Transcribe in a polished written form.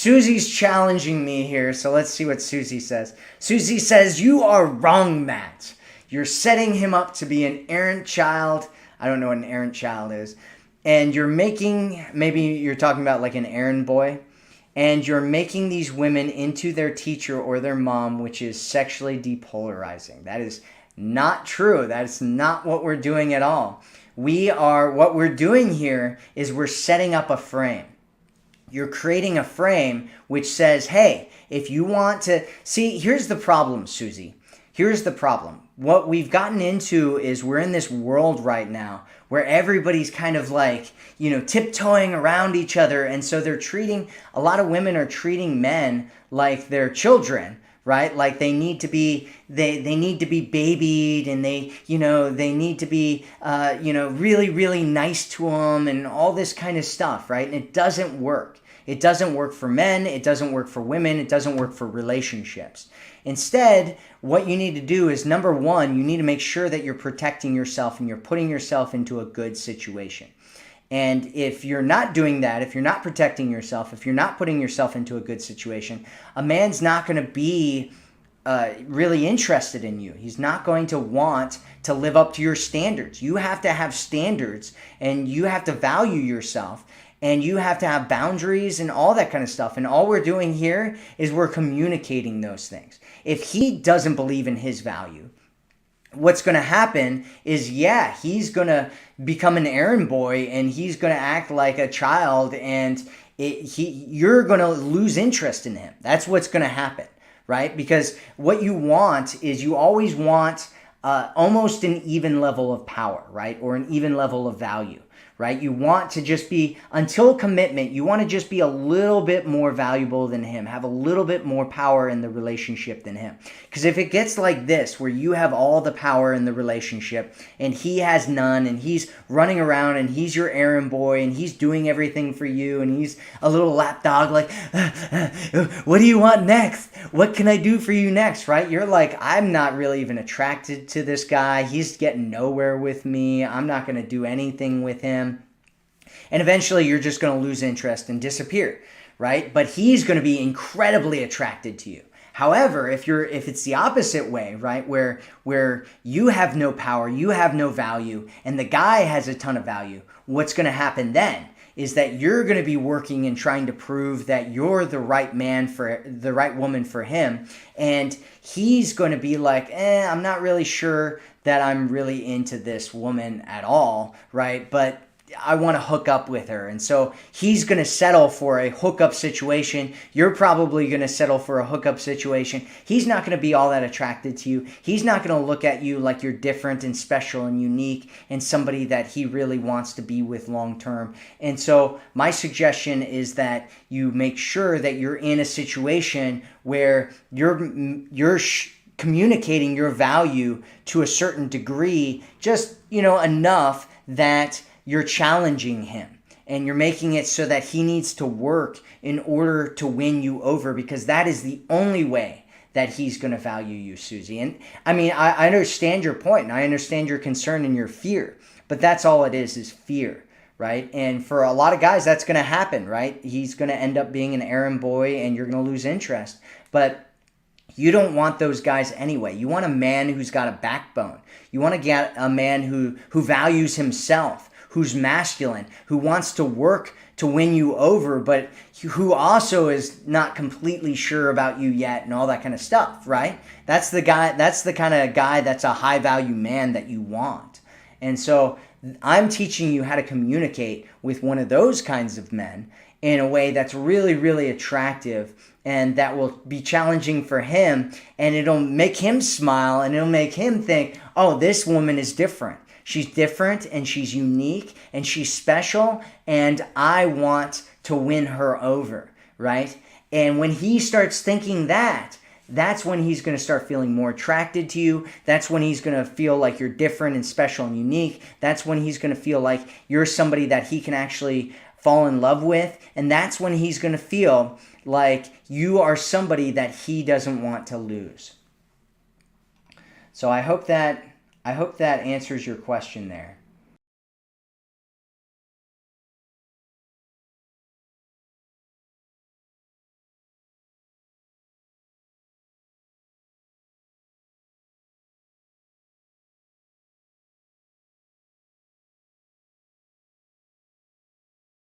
Susie's challenging me here, so let's see what Susie says. Susie says, "You are wrong, Matt. You're setting him up to be an errant child." I don't know what an errant child is. And you're making, maybe you're talking about like an errand boy, and you're making these women into their teacher or their mom, which is sexually depolarizing. That is not true. That is not what we're doing at all. What we're doing here is we're setting up a frame. You're creating a frame which says, hey, if you want to... See, here's the problem, Susie. Here's the problem. What we've gotten into is we're in this world right now where everybody's kind of like, tiptoeing around each other. And so a lot of women are treating men like they're children, right? Like they need to be, they need to be babied, and they need to be, really, really nice to them and all this kind of stuff, right? And it doesn't work. It doesn't work for men. It doesn't work for women. It doesn't work for relationships. Instead, what you need to do is, number one, you need to make sure that you're protecting yourself and you're putting yourself into a good situation. And if you're not doing that, if you're not protecting yourself, if you're not putting yourself into a good situation, a man's not going to be really interested in you. He's not going to want to live up to your standards. You have to have standards, and you have to value yourself, and you have to have boundaries and all that kind of stuff. And all we're doing here is we're communicating those things. If he doesn't believe in his value, what's going to happen is, he's going to become an errand boy, and he's going to act like a child, and you're going to lose interest in him. That's what's going to happen, right? Because what you want is, you always want almost an even level of power, right? Or an even level of value, right? You want to just be, until commitment, you want to just be a little bit more valuable than him, have a little bit more power in the relationship than him. Because if it gets like this, where you have all the power in the relationship and he has none, and he's running around and he's your errand boy and he's doing everything for you, and he's a little lapdog like, what do you want next? What can I do for you next, right? You're like, I'm not really even attracted to this guy. He's getting nowhere with me. I'm not going to do anything with him. And eventually you're just going to lose interest and disappear, right? But he's going to be incredibly attracted to you. However, if it's the opposite way, right, where you have no power, you have no value, and the guy has a ton of value, what's going to happen then is that you're going to be working and trying to prove that you're the right man for the right woman for him, and he's going to be like, I'm not really sure that I'm really into this woman at all, right? But I want to hook up with her. And so he's going to settle for a hookup situation. You're probably going to settle for a hookup situation. He's not going to be all that attracted to you. He's not going to look at you like you're different and special and unique and somebody that he really wants to be with long term. And so my suggestion is that you make sure that you're in a situation where you're communicating your value to a certain degree, just, enough that you're challenging him, and you're making it so that he needs to work in order to win you over, because that is the only way that he's going to value you, Susie. And I mean, I understand your point, and I understand your concern and your fear, but that's all it is fear, right? And for a lot of guys, that's going to happen, right? He's going to end up being an errand boy, and you're going to lose interest. But you don't want those guys anyway. You want a man who's got a backbone. You want to get a man who values himself, who's masculine, who wants to work to win you over, but who also is not completely sure about you yet and all that kind of stuff, right? That's the kind of guy that's a high value man that you want. And so I'm teaching you how to communicate with one of those kinds of men in a way that's really, really attractive, and that will be challenging for him, and it'll make him smile, and it'll make him think, oh, this woman is different. She's different, and she's unique, and she's special, and I want to win her over, right? And when he starts thinking that, that's when he's going to start feeling more attracted to you. That's when he's going to feel like you're different and special and unique. That's when he's going to feel like you're somebody that he can actually fall in love with. And that's when he's going to feel like you are somebody that he doesn't want to lose. So I hope that answers your question there.